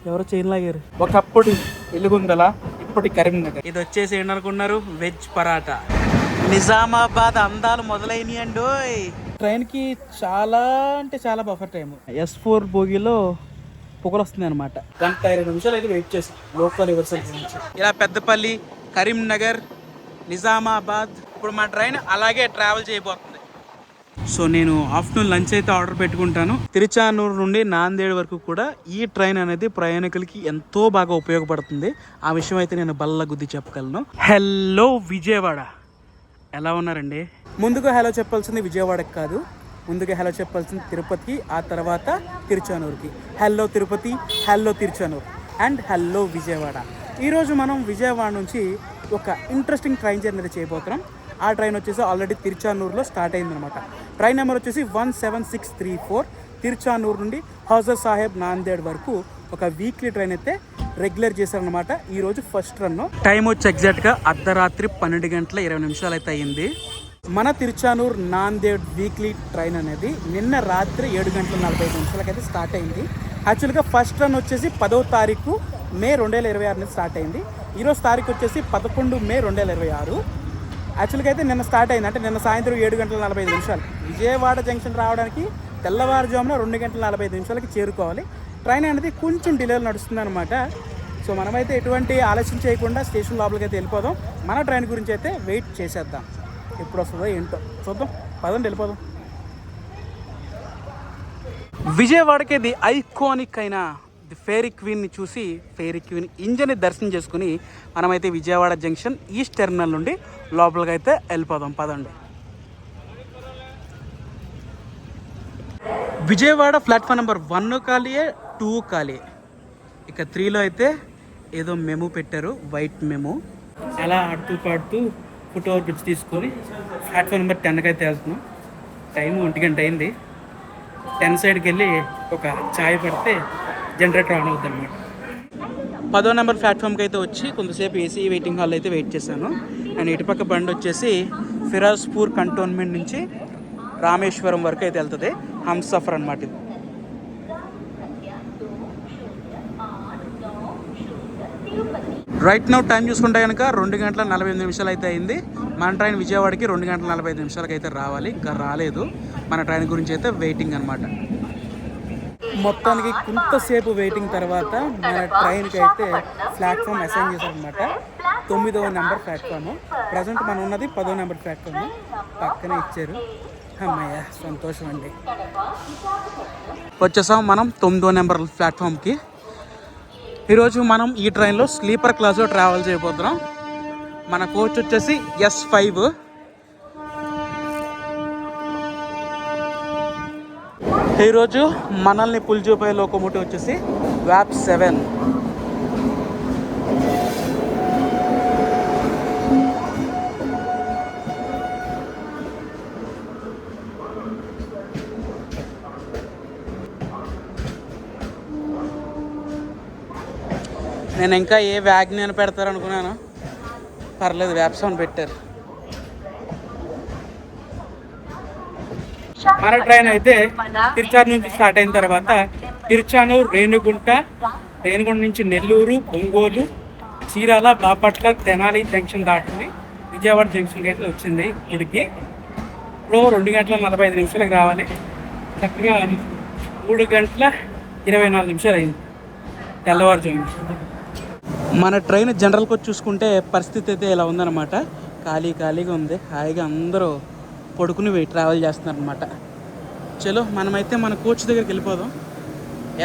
ఎవరో చైన్ లాగారు. ఒకప్పుడు వెలుగుందల, ఇప్పటి కరీంనగర్. ఇది వచ్చేసి ఏంటనుకున్నారు, వెజ్ పరాటా. నిజామాబాద్ అందాలు మొదలైనవి అండి. ట్రైన్కి చాలా అంటే చాలా బఫర్ టైం. S4 బోగిలో పొగలు వస్తుంది అనమాట. 1:20 నిమిషాలు అయితే వెయిట్ చేసాం లోకల్ రివర్సల్ నుంచి. ఇలా పెద్దపల్లి, కరీంనగర్, నిజామాబాద్. ఇప్పుడు మా ట్రైన్ అలాగే ట్రావెల్ చేయబోతుంది. సో నేను ఆఫ్టర్నూన్ లంచ్ అయితే ఆర్డర్ పెట్టుకుంటాను. తిరుచానూరు నుండి నాందేడ్ వరకు కూడా ఈ ట్రైన్ అనేది ప్రయాణికులకి ఎంతో బాగా ఉపయోగపడుతుంది. ఆ విషయం అయితే నేను బల్ల గుద్ది చెప్పగలను. హలో విజయవాడ, ఎలా ఉన్నారండి? ముందుగా హలో చెప్పాల్సింది విజయవాడకి కాదు, ముందుగా హలో చెప్పాల్సింది తిరుపతికి, ఆ తర్వాత తిరుచానూరుకి. Hello Tirupati, hello Tiruchanur and hello Vijayawada. ఈరోజు మనం విజయవాడ నుంచి ఒక ఇంట్రెస్టింగ్ ట్రైన్ జర్నీ చేయబోతున్నాం. ఆ ట్రైన్ వచ్చేసి ఆల్రెడీ తిరుచానూరులో స్టార్ట్ అయిందనమాట. ట్రైన్ నెంబర్ వచ్చేసి 17634. తిరుచానూరు నుండి హౌజర్ సాహెబ్ నాందేడ్ వరకు ఒక వీక్లీ ట్రైన్ అయితే రెగ్యులర్ చేశారనమాట. ఈరోజు ఫస్ట్ రన్. టైం వచ్చి ఎగ్జాక్ట్గా అర్ధరాత్రి 12:20 అయితే అయ్యింది. మన తిరుచానూరు నాందేడ్ వీక్లీ ట్రైన్ అనేది నిన్న రాత్రి 7:45 అయితే స్టార్ట్ అయింది. యాక్చువల్గా ఫస్ట్ రన్ వచ్చేసి 10వ తారీఖు మే 2026 నుంచి స్టార్ట్ అయింది. ఈరోజు తారీఖు వచ్చేసి 11 మే 2026. యాక్చువల్గా అయితే నిన్న స్టార్ట్ అయింది, అంటే నిన్న సాయంత్రం 7:45. విజయవాడ జంక్షన్ రావడానికి తెల్లవారుజామున 2:45 చేరుకోవాలి. ట్రైన్ అనేది కొంచెం డిలేలో నడుస్తుంది అనమాట. సో మనమైతే ఎటువంటి ఆలస్యం చేయకుండా స్టేషన్ లోపలికి అయితే వెళ్ళిపోదాం. మన ట్రైన్ గురించి అయితే వెయిట్ చేసేద్దాం. ఎప్పుడు వస్తుందో ఏంటో చూద్దాం, పదండి వెళ్ళిపోదాం. విజయవాడకి ది ఐకానిక్ అయిన ది ఫెయిరీ క్వీన్ని చూసి, ఫెయిరీ క్వీన్ ఇంజన్ని దర్శనం చేసుకుని మనమైతే విజయవాడ జంక్షన్ ఈస్ట్ టెర్మినల్ నుండి లోపలికి అయితే వెళ్ళిపోదాం, పదండి. విజయవాడ ప్లాట్ఫామ్ నెంబర్ 1 ఖాళీయే, 2 ఖాళీ. ఇక 3లో అయితే ఏదో మెమో పెట్టారు, వైట్ మెమో. అలా ఆడుతూ పాడుతూ ఫుట్ ఓవర్ బ్రిడ్జ్ తీసుకొని ప్లాట్ఫామ్ నెంబర్ 10కి అయితే వెళ్తున్నాం. టైము 1 గంట అయింది. 10 సైడ్కి వెళ్ళి ఒక ఛాయ్ పడితే జనరేటర్ ఆన్ అవుతుంది అనమాట. 10వ నెంబర్ ప్లాట్ఫామ్కి అయితే వచ్చి కొంతసేపు ఏసీ వెయిటింగ్ హాల్ అయితే వెయిట్ చేశాను. అండ్ ఇటుపక్క బండి వచ్చేసి ఫిరాజ్పూర్ కంటోన్మెంట్ నుంచి రామేశ్వరం వరకు అయితే వెళ్తుంది. హంసఫర్ అనమాట ఇది. రైట్ నౌ టైం చూసుకుంటే కనుక 2:48 అయితే అయింది. మన ట్రైన్ విజయవాడకి 2:45 అయితే రావాలి, ఇంకా రాలేదు. మన ట్రైన్ గురించి అయితే వెయిటింగ్ అనమాట. మొత్తానికి కొంతసేపు వెయిటింగ్ తర్వాత మన ట్రైన్కి అయితే ప్లాట్ఫామ్ అసైన్ చేశారనమాట. 9వ నెంబర్ ప్లాట్ఫామ్. ప్రజెంట్ మనం ఉన్నది 10వ నెంబర్ ప్లాట్ఫామ్. పక్కనే ఇచ్చారు. అమ్మయ్య, సంతోషం అండి. వచ్చేసాం మనం 9వ నెంబర్ ప్లాట్ఫామ్కి. ఈరోజు మనం ఈ ట్రైన్లో స్లీపర్ క్లాస్లో ట్రావెల్ చేయబోతున్నాం. మన కోచ్ వచ్చేసి S5. ఈరోజు మనల్ని పుల్జూపై లోకోమోటివ్ వచ్చేసి WAP 7. నేను ఇంకా ఏ వ్యాగ్ని పెడతారు అనుకున్నాను, పర్లేదు WAP 7 పెట్టారు. మన ట్రైన్ అయితే తిరుచానూరు నుంచి స్టార్ట్ అయిన తర్వాత తిరుచానూరు, రేణిగుంట నుంచి నెల్లూరు, ఒంగోలు, చీరాల, బాపట్ల, తెనాలి జంక్షన్ దాటింది. విజయవాడ జంక్షన్కి అయితే వచ్చింది. ఇప్పటికి ఇప్పుడు 2:45 రావాలి. చక్కగా 3:24 అయింది తెల్లవారుజాము. మన ట్రైన్ జనరల్ కోచ్ చూసుకుంటే పరిస్థితి అయితే ఇలా ఉందన్నమాట. ఖాళీగా ఉంది. హాయిగా అందరూ పడుకుని ట్రావెల్ చేస్తున్నారు అనమాట. చలో మనమైతే మన కోచ్ దగ్గరికి వెళ్ళిపోదాం.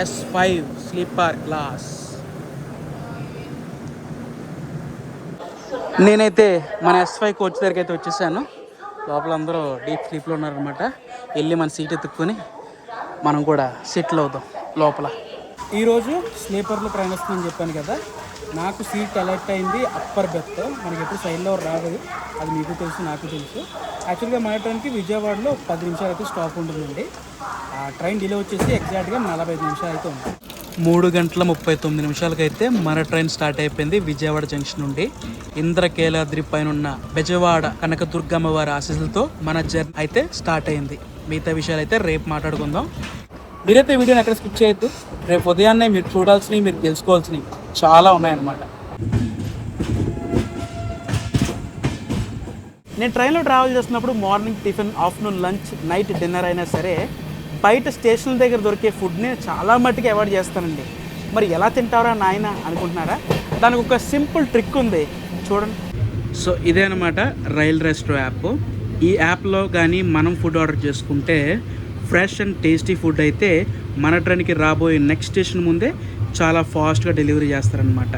S5 sleeper class. నేనైతే మన S5 కోచ్ దగ్గరికి అయితే వచ్చేసాను. లోపల అందరూ డీప్ స్లీప్లో ఉన్నారనమాట. వెళ్ళి మన సీట్ ఎత్తుక్కొని మనం కూడా సెటిల్ అవుదాం లోపల. ఈరోజు స్లీపర్లో ట్రైన్ వస్తుందని చెప్పాను కదా, నాకు సీట్ అలర్ట్ అయింది అప్పర్ బెర్త్. మనకి ఎప్పుడు సైడ్లో రాదు, అది మీకు తెలుసు, నాకు తెలుసు. యాక్చువల్గా మన ట్రైన్కి విజయవాడలో 10 నిమిషాలు అయితే స్టాప్ ఉంటుందండి. ఆ ట్రైన్ డిలే వచ్చేసి ఎగ్జాక్ట్గా 45 నిమిషాలు అయితే ఉంది. 3:39 అయితే మన ట్రైన్ స్టార్ట్ అయిపోయింది విజయవాడ జంక్షన్ నుండి. ఇంద్రకీలాద్రి పైన ఉన్న బెజవాడ కనకదుర్గమ్మ వారి ఆశీస్సులతో మన జర్నీ అయితే స్టార్ట్ అయింది. మిగతా విషయాలు అయితే రేపు మాట్లాడుకుందాం. మీరైతే వీడియోని ఎక్కడ స్కిప్ చేయొద్దు. రేపు ఉదయాన్నే మీరు చూడాల్సినవి, మీరు తెలుసుకోవాల్సినవి చాలా ఉన్నాయన్నమాట. నేను ట్రైన్లో ట్రావెల్ చేస్తున్నప్పుడు morning tiffin, afternoon lunch, night dinner అయినా సరే బయట స్టేషన్ల దగ్గర దొరికే ఫుడ్ని చాలా మట్టుకు అవాయిడ్ చేస్తానండి. మరి ఎలా తింటారా నాయన అనుకుంటున్నారా? దానికి ఒక సింపుల్ ట్రిక్ ఉంది, చూడండి. సో ఇదే అనమాట రైల్ రెస్టో యాప్. ఈ యాప్లో కానీ మనం ఫుడ్ ఆర్డర్ చేసుకుంటే ఫ్రెష్ అండ్ టేస్టీ ఫుడ్ అయితే మన ట్రైన్కి రాబోయే నెక్స్ట్ స్టేషన్ ముందే చాలా ఫాస్ట్గా డెలివరీ చేస్తారనమాట.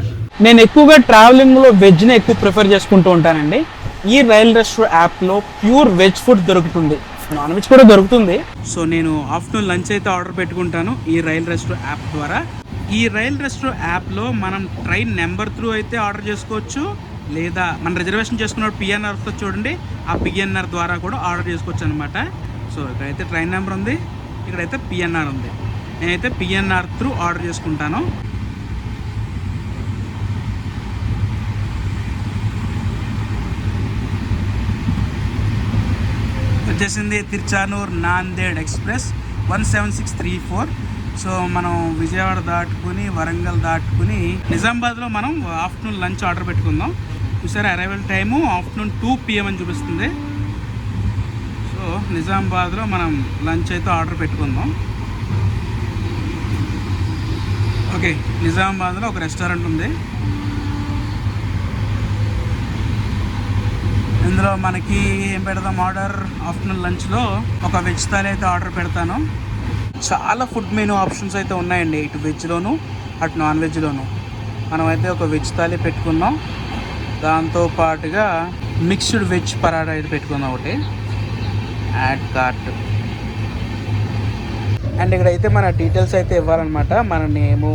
నేను ఎక్కువగా ట్రావెలింగ్లో వెజ్ని ఎక్కువ ప్రిఫర్ చేసుకుంటూ ఉంటానండి. ఈ రైల్ రెస్టో యాప్లో ప్యూర్ వెజ్ ఫుడ్ దొరుకుతుంది, నాన్ వెజ్ కూడా దొరుకుతుంది. సో నేను ఆఫ్టర్నూన్ లంచ్ అయితే ఆర్డర్ పెట్టుకుంటాను ఈ రైల్ రెస్టో యాప్ ద్వారా. ఈ రైల్ రెస్టో యాప్లో మనం ట్రైన్ నెంబర్ త్రూ అయితే ఆర్డర్ చేసుకోవచ్చు, లేదా మన రిజర్వేషన్ చేసుకున్న పిఎన్ఆర్ వస్తుంది చూడండి, ఆ పిఎన్ఆర్ ద్వారా కూడా ఆర్డర్ చేసుకోవచ్చు అనమాట. సో ఇక్కడైతే ట్రైన్ నెంబర్ ఉంది, ఇక్కడైతే పిఎన్ఆర్ ఉంది. నేనైతే పిఎన్ఆర్ త్రూ ఆర్డర్ చేసుకుంటాను. వచ్చేసింది తిరుచానూర్ నాందేడ్ ఎక్స్ప్రెస్ 17634. సో మనం విజయవాడ దాటుకుని వరంగల్ దాటుకుని నిజామాబాద్లో మనం ఆఫ్టర్నూన్ లంచ్ ఆర్డర్ పెట్టుకుందాం. చూసారా అరైవల్ టైము ఆఫ్టర్నూన్ 2 PM అని చూపిస్తుంది. సో నిజామాబాద్లో మనం లంచ్ అయితే ఆర్డర్ పెట్టుకుందాం. ఓకే, నిజామాబాద్లో ఒక రెస్టారెంట్ ఉంది. ఇందులో మనకి ఏం పెడదాం ఆర్డర్? ఆఫ్టర్నూన్ లంచ్లో ఒక వెజ్ థాలీ అయితే ఆర్డర్ పెడతాను. చాలా ఫుడ్ మెనూ ఆప్షన్స్ అయితే ఉన్నాయండి, ఇటు వెజ్లోను అటు నాన్ వెజ్లోను. మనమైతే ఒక వెజ్ థాలీ పెట్టుకుందాం, దాంతోపాటుగా మిక్స్డ్ వెజ్ పరాటా అయితే పెట్టుకుందాం ఒకటి. Add cart. అండ్ ఇక్కడైతే మన డీటెయిల్స్ అయితే ఇవ్వాలన్నమాట, మన నేము,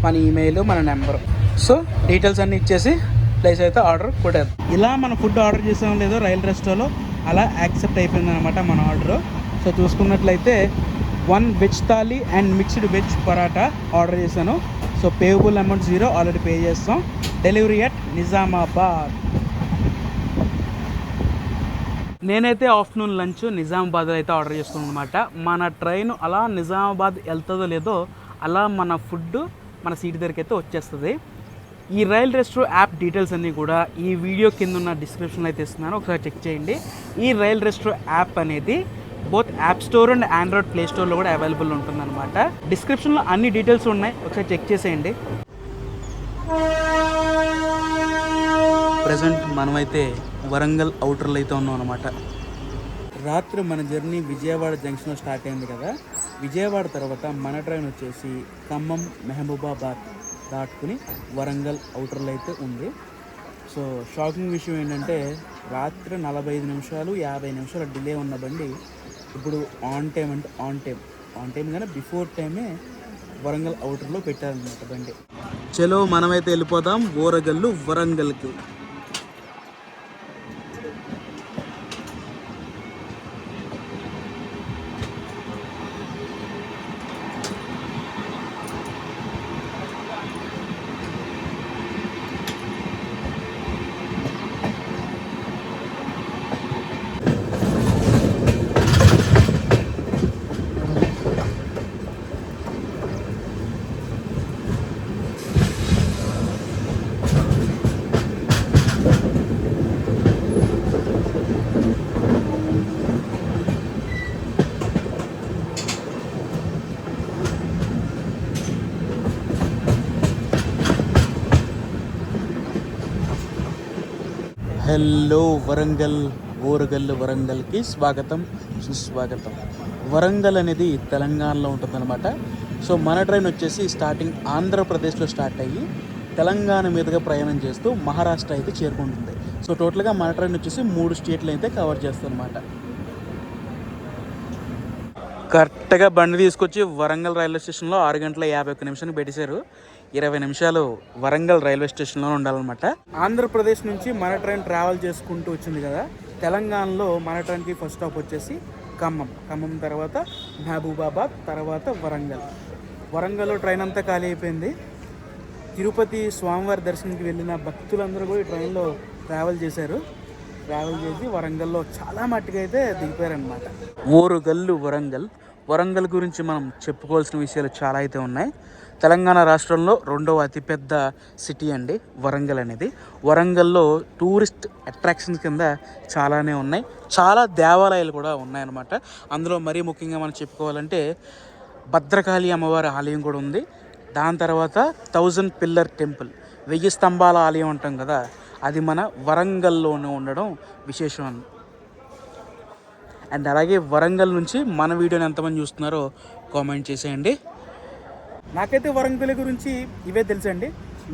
మన ఈమెయిల్, మన నెంబరు. సో డీటెయిల్స్ అన్నీ ఇచ్చేసి ప్లేస్ అయితే ఆర్డర్ కొట్టేది. ఇలా మన ఫుడ్ ఆర్డర్ చేసాం లేదో రైల్ రెస్టోలో అలా యాక్సెప్ట్ అయిపోయింది అనమాట మన ఆర్డరు. సో చూసుకున్నట్లయితే 1 veg thali and mixed veg paratha order చేశాను. So payable amount 0 already pay చేస్తాం. Delivery at Nizamabad. నేనైతే ఆఫ్టర్నూన్ లంచ్ నిజామాబాద్లో అయితే ఆర్డర్ చేసుకున్నాను అనమాట. మన ట్రైన్ అలా నిజామాబాద్ వెళ్తుందో లేదో అలా మన ఫుడ్ మన సీట్ దగ్గరికి అయితే వచ్చేస్తుంది. ఈ రైల్ రెస్టో యాప్ డీటెయిల్స్ అన్నీ కూడా ఈ వీడియో కింద ఉన్న డిస్క్రిప్షన్లో అయితే ఇస్తున్నాను, ఒకసారి చెక్ చేయండి. ఈ రైల్ రెస్టో యాప్ అనేది both app store and Android play స్టోర్లో కూడా అవైలబుల్ ఉంటుందన్నమాట. డిస్క్రిప్షన్లో అన్ని డీటెయిల్స్ ఉన్నాయి, ఒకసారి చెక్ చేసేయండి. ప్రజెంట్ మనమైతే వరంగల్ అవుటర్లో అయితే ఉన్నాం అనమాట. రాత్రి మన జర్నీ విజయవాడ జంక్షన్లో స్టార్ట్ అయింది కదా. విజయవాడ తర్వాత మన ట్రైన్ వచ్చేసి ఖమ్మం, మహబూబాబాద్ దాటుకుని వరంగల్ అవుటర్లో అయితే ఉంది. సో షాకింగ్ విషయం ఏంటంటే రాత్రి 45 నిమిషాలు 50 నిమిషాలు డిలే ఉన్న బండి ఇప్పుడు ఆన్ టైం అంటే ఆన్ టైం కానీ బిఫోర్ టైమే వరంగల్ అవుటర్లో పెట్టారనమాట బండి. చలో మనమైతే వెళ్ళిపోదాం ఓరగల్లు వరంగల్కి. హలో వరంగల్, ఓరగల్లు వరంగల్కి స్వాగతం, సుస్వాగతం. వరంగల్ అనేది తెలంగాణలో ఉంటుందన్నమాట. సో మన ట్రైన్ వచ్చేసి స్టార్టింగ్ ఆంధ్రప్రదేశ్లో స్టార్ట్ అయ్యి తెలంగాణ మీదుగా ప్రయాణం చేస్తూ మహారాష్ట్ర అయితే చేరుకుంటుంది. సో టోటల్గా మన ట్రైన్ వచ్చేసి 3 స్టేట్లు అయితే కవర్ చేస్తుంది అనమాట. కరెక్ట్గా బండి తీసుకొచ్చి వరంగల్ రైల్వే స్టేషన్లో 6 గంటల 51 నిమిషానికి పెట్టేశారు. 20 నిమిషాలు వరంగల్ రైల్వే స్టేషన్లో ఉండాలన్నమాట. ఆంధ్రప్రదేశ్ నుంచి మన ట్రైన్ ట్రావెల్ చేసుకుంటూ వచ్చింది కదా. తెలంగాణలో మన ట్రైన్కి ఫస్ట్ స్టాప్ వచ్చేసి ఖమ్మం తర్వాత మహబూబాబాద్, తర్వాత వరంగల్లో ట్రైన్ అంతా ఖాళీ అయిపోయింది. తిరుపతి స్వామివారి దర్శనానికి వెళ్ళిన భక్తులందరూ కూడా ఈ ట్రైన్లో ట్రావెల్ చేసి వరంగల్లో చాలా మట్టుగా అయితే దిగిపోయారనమాట. ఓరుగల్లు వరంగల్ గురించి మనం చెప్పుకోవాల్సిన విషయాలు చాలా అయితే ఉన్నాయి. తెలంగాణ రాష్ట్రంలో రెండవ అతిపెద్ద సిటీ అండి వరంగల్ అనేది. వరంగల్లో టూరిస్ట్ అట్రాక్షన్స్ కింద చాలానే ఉన్నాయి. చాలా దేవాలయాలు కూడా ఉన్నాయన్నమాట. అందులో మరీ ముఖ్యంగా మనం చెప్పుకోవాలంటే భద్రకాళి అమ్మవారి ఆలయం కూడా ఉంది. దాని తర్వాత 1000 పిల్లర్ టెంపుల్, 1000 స్తంభాల ఆలయం అంటాం కదా, అది మన వరంగల్లోనే ఉండడం విశేషం. అండ్ అలాగే వరంగల్ నుంచి మన వీడియోని ఎంతమంది చూస్తున్నారో కామెంట్ చేసేయండి. నాకైతే వరంగల్ గురించి ఇవే తెలుసండి.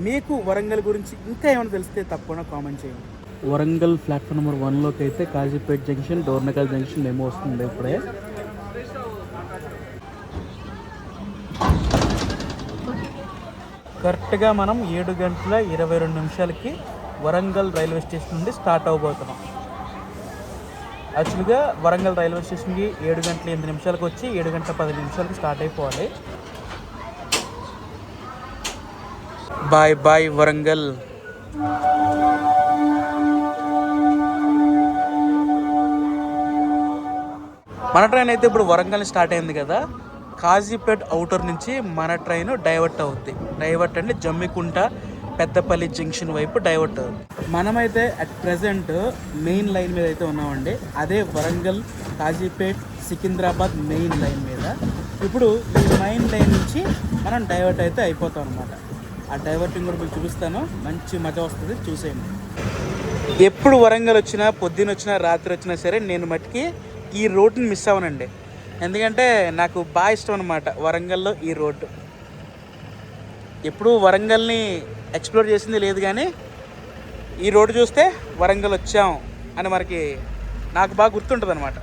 మీకు వరంగల్ గురించి ఇంకా ఏమైనా తెలిస్తే తప్పకుండా కామెంట్ చేయండి. వరంగల్ ప్లాట్ఫామ్ నెంబర్ 1లోకి అయితే కాజీపేట్ జంక్షన్, డోర్నకల్ జంక్షన్ మేము వస్తుంది ఇప్పుడే. కరెక్ట్గా మనం 7:22 వరంగల్ రైల్వే స్టేషన్ నుండి స్టార్ట్ అవబోతున్నాం. యాక్చువల్గా వరంగల్ రైల్వే స్టేషన్కి 7:08 వచ్చి 7:10 స్టార్ట్ అయిపోవాలి. Bye bye Warangal. మన ట్రైన్ అయితే ఇప్పుడు వరంగల్ స్టార్ట్ అయింది కదా. కాజీపేట్ అవుటర్ నుంచి మన ట్రైన్ డైవర్ట్ అవుద్ది. డైవర్ట్ అంటే జమ్మికుంట పెద్దపల్లి జంక్షన్ వైపు డైవర్ట్ అవుతుంది. మనమైతే అట్ ప్రెజెంట్ మెయిన్ లైన్ మీద అయితే ఉన్నామండి. అదే వరంగల్ కాజీపేట్ సికింద్రాబాద్ మెయిన్ లైన్ మీద. ఇప్పుడు ఈ మెయిన్ లైన్ నుంచి మనం డైవర్ట్ అయితే అయిపోతాం అనమాట. ఆ డైవర్టింగ్ కూడా మీకు చూపిస్తాను, మంచి మజా వస్తుంది, చూసేయండి. ఎప్పుడు వరంగల్ వచ్చినా, పొద్దున్న వచ్చినా, రాత్రి వచ్చినా సరే నేను మట్టుకి ఈ రోడ్డుని మిస్ అవ్వనండి. ఎందుకంటే నాకు బాగా ఇష్టం అనమాట వరంగల్లో ఈ రోడ్డు. ఎప్పుడు వరంగల్ని ఎక్స్ప్లోర్ చేసింది లేదు, కానీ ఈ రోడ్డు చూస్తే వరంగల్ వచ్చాం అని మనకి నాకు బాగా గుర్తుంటుంది అనమాట.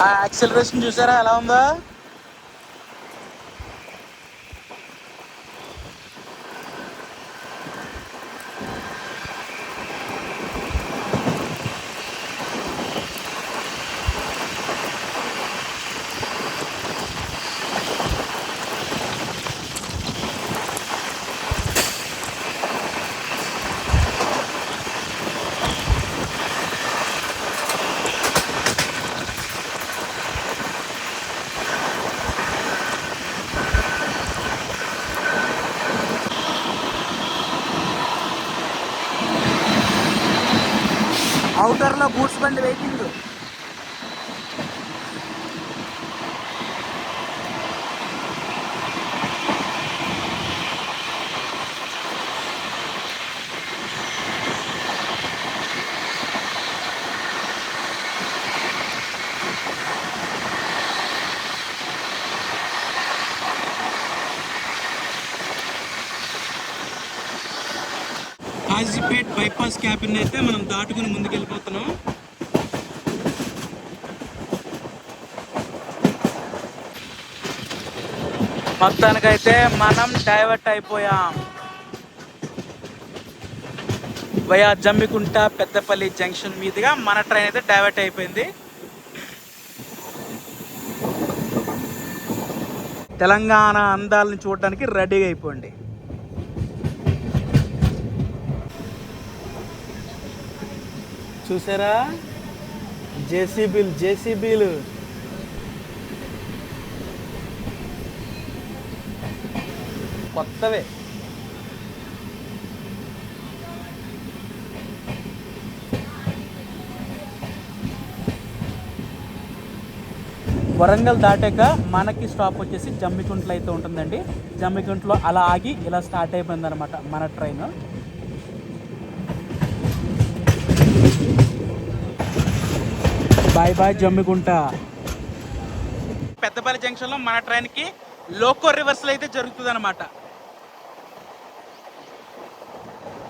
ఆ యాక్సిలరేషన్ చూసారా ఎలా ఉందో. అవుటర్లో గూడ్స్ బండి వెయిటింగ్. కాజీపేట్ బైపాస్ క్యాబిన్ అయితే మనం దాటుకుని ముందుకెళ్ళిపోతున్నాం. మొత్తానికైతే మనం డైవర్ట్ అయిపోయాం. వయా జమ్మికుంట పెద్దపల్లి జంక్షన్ మీదుగా మన ట్రైన్ అయితే డైవర్ట్ అయిపోయింది. తెలంగాణ అందాలను చూడడానికి రెడీగా అయిపోండి. చూసారా జేసీబీలు కొత్తవే. వరంగల్ దాటాక మనకి స్టాప్ వచ్చేసి జమ్మికుంటలో అయితే ఉంటుందండి. జమ్మికుంటలో అలా ఆగి ఇలా స్టార్ట్ అయిపోయింది అనమాట మన train. Bye bye Jammikunta. Peddapalli జంక్షన్లో మన ట్రైన్కి లోకో రివర్సల్ అయితే జరుగుతుంది అనమాట.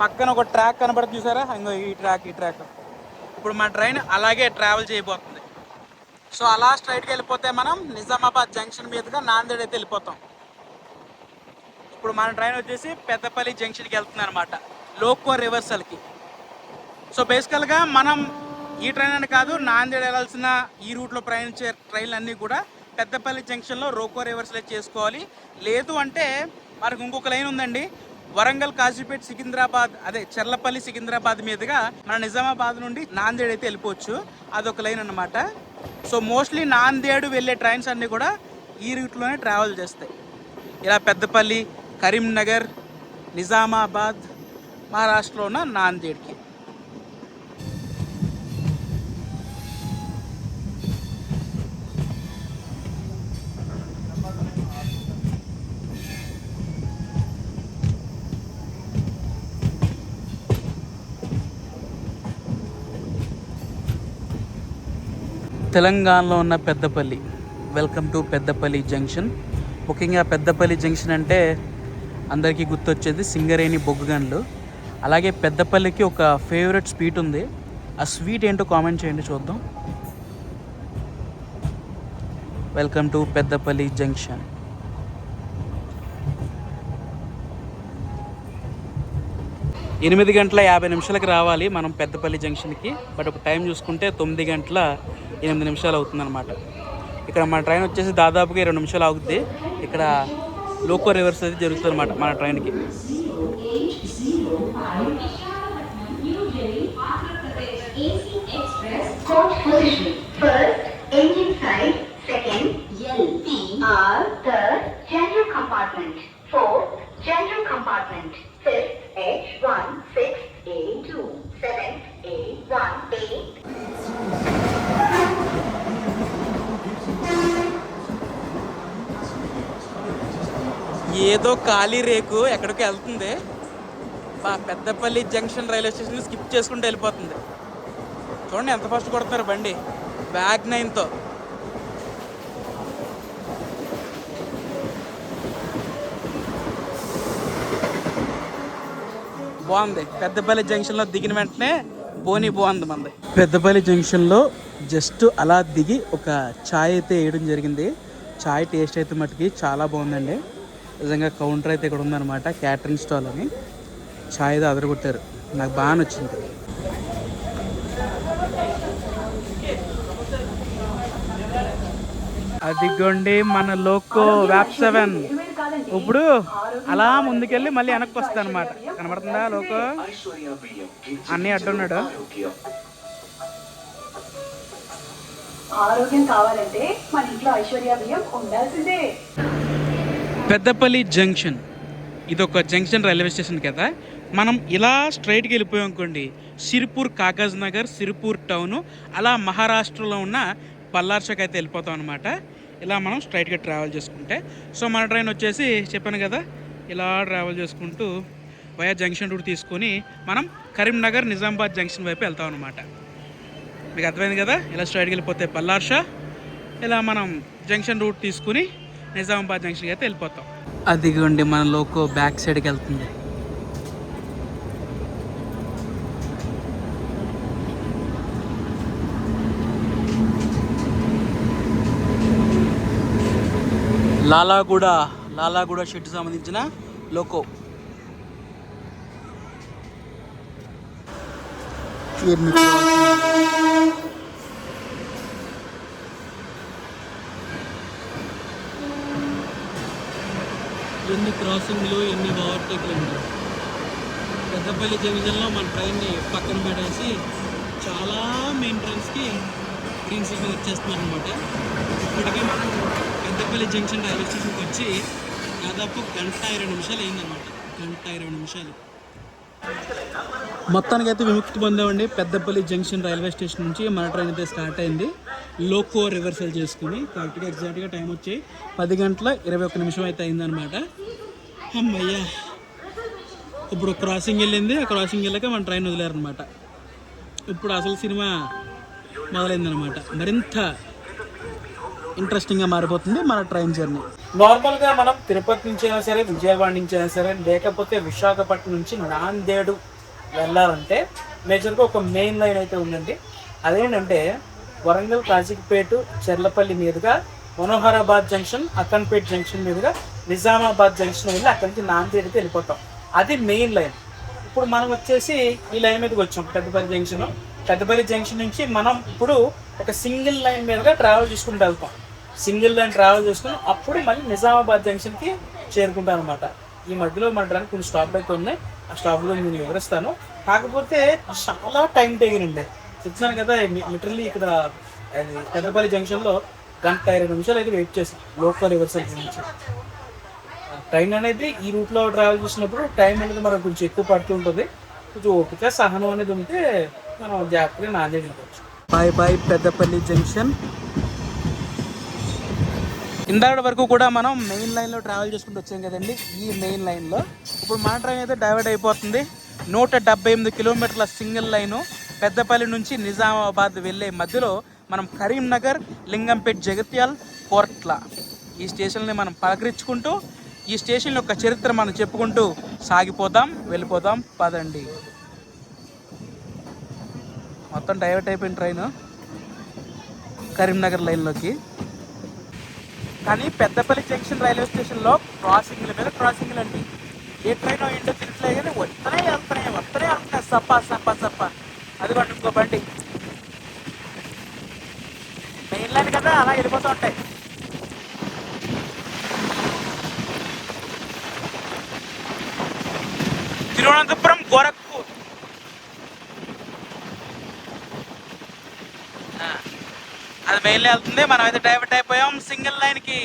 పక్కన ఒక ట్రాక్ కనబడుతుంది చూసారా, ఇంకో ఈ ట్రాక్ ఇప్పుడు మన ట్రైన్ అలాగే ట్రావెల్ చేయబోతుంది. సో అలా స్ట్రైట్గా వెళ్ళిపోతే మనం నిజామాబాద్ జంక్షన్ మీదుగా నాందేడ్ అయితే వెళ్ళిపోతాం. ఇప్పుడు మన ట్రైన్ వచ్చేసి పెద్దపల్లి జంక్షన్కి వెళ్తుంది అనమాట లోకో రివర్సల్కి. సో బేసికల్గా మనం ఈ ట్రైన్ అని కాదు, నాందేడ్ వెళ్ళాల్సిన ఈ రూట్లో ప్రయాణించే ట్రైన్లు అన్నీ కూడా పెద్దపల్లి జంక్షన్లో రోకో రివర్సల్ చేసుకోవాలి. లేదు అంటే మనకు ఇంకొక లైన్ ఉందండి, వరంగల్, కాజీపేట, సికింద్రాబాద్, అదే చెర్లపల్లి, సికింద్రాబాద్ మీదుగా మన నిజామాబాద్ నుండి నాందేడ్ అయితే వెళ్ళిపోవచ్చు. అదొక లైన్ అన్నమాట. సో మోస్ట్లీ నాందేడ్ వెళ్ళే ట్రైన్స్ అన్నీ కూడా ఈ రూట్లోనే ట్రావెల్ చేస్తాయి. ఇలా పెద్దపల్లి, కరీంనగర్, నిజామాబాద్, మహారాష్ట్రలో ఉన్న నాందేడ్కి. తెలంగాణలో ఉన్న Peddapalli. Welcome to Peddapalli junction. ముఖ్యంగా పెద్దపల్లి జంక్షన్ అంటే అందరికీ గుర్తొచ్చేది సింగరేణి బొగ్గు గనులు. అలాగే పెద్దపల్లికి ఒక ఫేవరెట్ స్వీట్ ఉంది. ఆ స్వీట్ ఏంటో కామెంట్ చేయండి చూద్దాం. Welcome to Peddapalli junction. ఎనిమిది గంటల 50 నిమిషాలకి రావాలి మనం పెద్దపల్లి జంక్షన్కి. బట్ ఒక టైం చూసుకుంటే 9 గంటల 8 నిమిషాలు అవుతుందన్నమాట. ఇక్కడ మన ట్రైన్ వచ్చేసి దాదాపుగా 20 నిమిషాలు అవుతుంది. ఇక్కడ లోకో రివర్స్ అయితే జరుగుతుంది అనమాట మన ట్రైన్కి. General compartment 5th H1 6th A2 7th A1 A. ఏదో ఖాళీ రేకు ఎక్కడికి వెళ్తుంది. Peddapalli junction railway station skip చేసుకుంటూ వెళ్ళిపోతుంది. చూడండి ఎంత ఫస్ట్ కొడుతున్నారు బండి బ్యాగ్ 9తో. బాగుంది. పెద్దపల్లి జంక్షన్లో దిగిన వెంటనే బోని బాగుంది మంది. పెద్దపల్లి జంక్షన్లో జస్ట్ అలా దిగి ఒక ఛాయ్ అయితే వేయడం జరిగింది. ఛాయ్ టేస్ట్ అయితే మటుకి చాలా బాగుందండి. నిజంగా కౌంటర్ అయితే ఇక్కడ ఉందన్నమాట, క్యాటరింగ్ స్టాల్ అని. ఛాయ్ అయితే అదరగొట్టారు, నాకు బాగా నచ్చింది. అదిగోండి మన లోకో వ్యాప్ 7 ఇప్పుడు అలా ముందుకెళ్ళి మళ్ళీ వెనక్కి వస్తుంది అనమాట. కనబడుతుందా లోకో? అన్నీ అడ్డున్నాడు. ఆరోగ్యం కావాలంటే మన ఇంట్లో ఐశ్వర్య బియ్యం ఉండాల్సిందే. పెద్దపల్లి జంక్షన్ ఇదొక జంక్షన్ రైల్వే స్టేషన్ కదా. మనం ఇలా స్ట్రైట్కి వెళ్ళిపోయాం అనుకోండి, సిరిపూర్, కాగజ్ నగర్, సిరిపూర్ టౌను, అలా మహారాష్ట్రలో ఉన్న పల్లార్షకి అయితే వెళ్ళిపోతాం అనమాట. ఇలా మనం స్ట్రైట్గా ట్రావెల్ చేసుకుంటే. సో మన ట్రైన్ వచ్చేసి చెప్పాను కదా, ఇలా ట్రావెల్ చేసుకుంటూ వయా జంక్షన్ రూట్ తీసుకొని మనం కరీంనగర్, నిజామాబాద్ జంక్షన్ వైపు వెళ్తాం అనమాట. మీకు అర్థమైంది కదా. ఇలా స్ట్రైట్కి వెళ్ళిపోతే పల్లార్ష, ఇలా మనం జంక్షన్ రూట్ తీసుకుని నిజామాబాద్ జంక్షన్కి అయితే వెళ్ళిపోతాం. అదిగోండి మన లోకో బ్యాక్ సైడ్కి వెళ్తుంది. లాలాగూడ షెడ్ సంబంధించిన లోకో. ఎన్ని క్రాసింగ్లు, ఎన్ని ఓవర్టేక్లు ఉంటాయి. పెద్దపల్లి జంక్షన్లో మన ట్రైన్ని పక్కన పెట్టేసి చాలా మెయిన్ ట్రైన్స్కి గ్రీన్ సిగ్నల్ ఇచ్చేస్తున్నాం అనమాట. ఇప్పటికే మనం పెద్దపల్లి జంక్షన్ రైల్వే స్టేషన్కి వచ్చి దాదాపు 1:20 నిమిషాలు అయిందన్నమాట. 1:20 నిమిషాలు. మొత్తానికి అయితే విముక్తి పొందామండి. పెద్దపల్లి జంక్షన్ రైల్వే స్టేషన్ నుంచి మన ట్రైన్ అయితే స్టార్ట్ అయింది. లోకో రివర్సల్ చేసుకుని కరెక్ట్గా ఎగ్జాక్ట్గా టైం వచ్చి 10 గంటల 21 నిమిషం అయితే అయిందనమాట. అమ్మయ్యా, ఇప్పుడు క్రాసింగ్ వెళ్ళింది. ఆ క్రాసింగ్ వెళ్ళాక మన ట్రైన్ వదిలేరనమాట. ఇప్పుడు అసలు సినిమా మొదలైందనమాట. మరింత ఇంట్రెస్టింగ్గా మారిపోతుంది మన ట్రైన్ జర్నీ. నార్మల్గా మనం తిరుపతి నుంచి అయినా సరే, విజయవాడ నుంచి అయినా సరే, లేకపోతే విశాఖపట్నం నుంచి నాందేడు వెళ్ళాలంటే మేజర్గా ఒక మెయిన్ లైన్ అయితే ఉందండి. అదేంటంటే వరంగల్, కాజీపేట, చెర్లపల్లి మీదుగా మనోహరాబాద్ జంక్షన్, అక్కన్పేట్ జంక్షన్ మీదుగా నిజామాబాద్ జంక్షన్ వెళ్ళి అక్కడి నుంచి నాందేడ్ అయితే వెళ్ళిపోతాం. అది మెయిన్ లైన్. ఇప్పుడు మనం వచ్చేసి ఈ లైన్ మీదకి వచ్చాం, పెద్దపల్లి జంక్షన్. పెద్దపల్లి జంక్షన్ నుంచి మనం ఇప్పుడు ఒక సింగిల్ లైన్ మీదుగా ట్రావెల్ చేసుకుంటూ వెళ్తాం. సింగిల్ లైన్ ట్రావెల్ చేసుకుని అప్పుడు మళ్ళీ నిజామాబాద్ జంక్షన్కి చేరుకుంటాం అనమాట. ఈ మధ్యలో మన ట్రైన్ కొన్ని స్టాప్లు అయితే ఉన్నాయి. ఆ స్టాప్లో నేను వివరిస్తాను. కాకపోతే చాలా టైం టేకింగ్ చెప్తున్నాను కదా, లిటరల్లీ ఇక్కడ పెద్దపల్లి జంక్షన్లో 1:20 నిమిషాలు అయితే వెయిట్ చేస్తాం లోకల్ రివర్సల్ నుంచి. ట్రైన్ అనేది ఈ రూట్లో ట్రావెల్ చేసినప్పుడు టైం అనేది మనకు కొంచెం ఎక్కువ పడుతూ ఉంటుంది. కొంచెం ఓపిక సహనం అనేది ఉంటే మనం జాగ్రత్తగా నాందేడ్ వెళ్ళిపోవచ్చు. Bye bye Peddapalli junction. ఇందాక వరకు కూడా మనం మెయిన్ లైన్లో ట్రావెల్ చేసుకుంటూ వచ్చాం కదండి. ఈ మెయిన్ లైన్లో ఇప్పుడు మన ట్రైన్ అయితే డైవర్ట్ అయిపోతుంది. 178 కిలోమీటర్ల సింగిల్ లైను పెద్దపల్లి నుంచి నిజామాబాద్ వెళ్ళే మధ్యలో మనం కరీంనగర్, లింగంపేట్, జగిత్యాల్, కోర్ట్ల ఈ స్టేషన్ని మనం పలకరించుకుంటూ ఈ స్టేషన్ యొక్క చరిత్ర మనం చెప్పుకుంటూ సాగిపోదాం, వెళ్ళిపోదాం పదండి. మొత్తం డైవర్ట్ అయిపోయిన ట్రైన్ కరీంనగర్ లైన్లోకి. కానీ పెద్దపల్లి జంక్షన్ రైల్వే స్టేషన్లో క్రాసింగ్ల మీద క్రాసింగ్లు అండి. ఏ ట్రైన్ ఏంటో తిరగలేదు కానీ వస్తూనే వెళ్తున్నాయి సప్ప. అది ఇంకో బండి మెయిన్ లైన్ కదా, అలా వెళ్ళిపోతూ ఉంటాయి. తిరువనంతపురం, గోరఖ్పూర్. అది మెయిన్ వెళ్తుంది. మనం అయితే డైవర్ట్ అయిపోయాం సింగిల్ లైన్కి.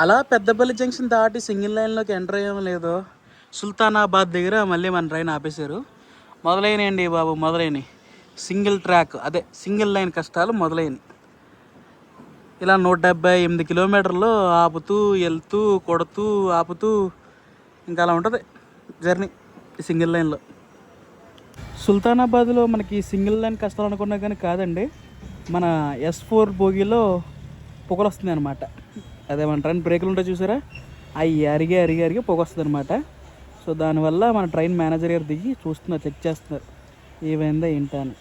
అలా పెద్దపల్లి జంక్షన్ దాటి సింగిల్ లైన్లోకి ఎంటర్ అయ్యాం లేదో సుల్తానాబాద్ దగ్గర మళ్ళీ మన ట్రైన్ ఆపేశారు. మొదలైనయండి బాబు, మొదలైనవి. సింగిల్ ట్రాక్ అదే సింగిల్ లైన్ కష్టాలు మొదలైనవి. ఇలా 178 కిలోమీటర్లు ఆపుతూ వెళ్తూ కొడుతూ ఆపుతూ ఇంకా అలా ఉంటుంది జర్నీ ఈ సింగిల్ లైన్లో. సుల్తానాబాద్లో మనకి సింగిల్ లైన్ కష్టాలు అనుకున్నా కానీ కాదండి, మన S4 బోగీలో పొగలు వస్తుంది అనమాట. అదే మన ట్రైన్ బ్రేకులు ఉంటాయి చూసారా, అవి అరిగి పొగ వస్తుంది అనమాట. సో దానివల్ల మన ట్రైన్ మేనేజర్ గారు దిగి చూస్తున్నారు, చెక్ చేస్తున్నారు ఏమైందా ఏంటా అని.